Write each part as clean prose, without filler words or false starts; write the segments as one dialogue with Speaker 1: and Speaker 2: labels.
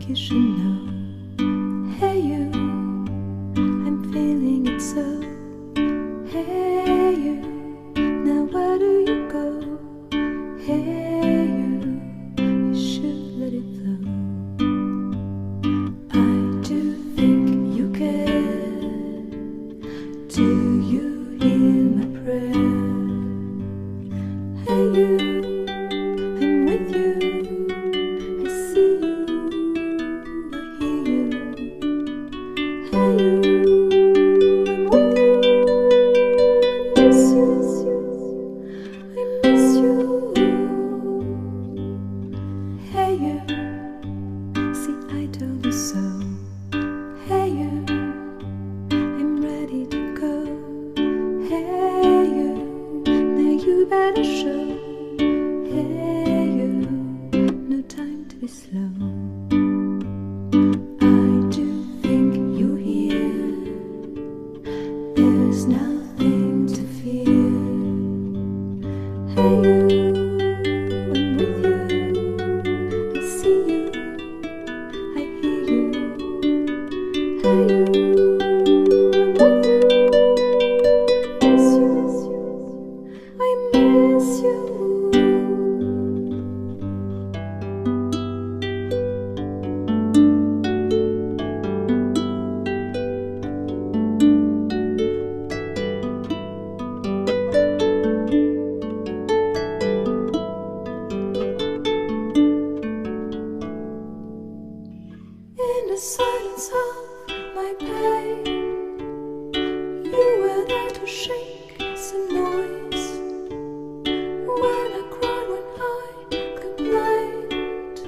Speaker 1: you should know. Hey you, I'm feeling it so. Hey you, now where do you go? Hey you should let it flow. I do think you care. Do you hear my prayer? Hey you, I'm with you. I see you, I hear you. Hey you, I'm with you. I miss you, I miss you. Hey you, see I told you so. Hey you, I'm ready to go. Hey you, now you better show. Hey you, no time to be slow. I do think you hear. There's nothing to fear. Hey you, I'm with you. I see you, I hear you. Hey you, I'm with you. I miss you, I miss you. In the silence of my pain, you were there to shake some noise. When I cried, when I complained,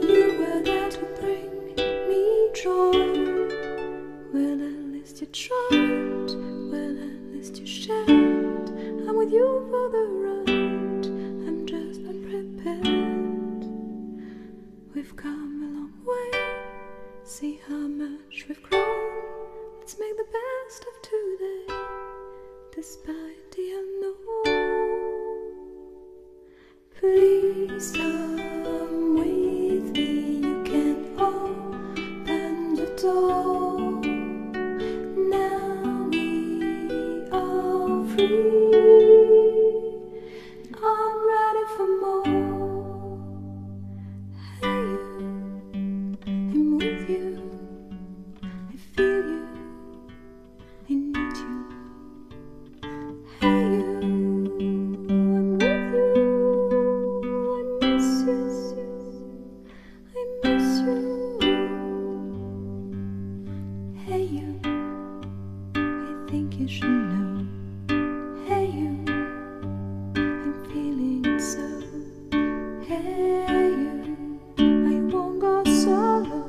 Speaker 1: you were there to bring me joy. Well, at least you tried, well, at least you shared. I'm with you for the ride, I'm just unprepared. We've come a long way, see how much we've grown. Let's make the best of today, despite the unknown. Please come with me, you can open the door. Now we are free, I'm ready for more. Hey you, I'm with you. I feel you, I need you. Hey you, I'm with you. I miss you, I miss you. Hey you, I think you should know. Hey you, I'm feeling it so. Hey you, I won't go solo.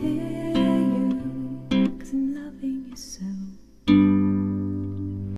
Speaker 1: Hey you, 'cause I'm loving you so.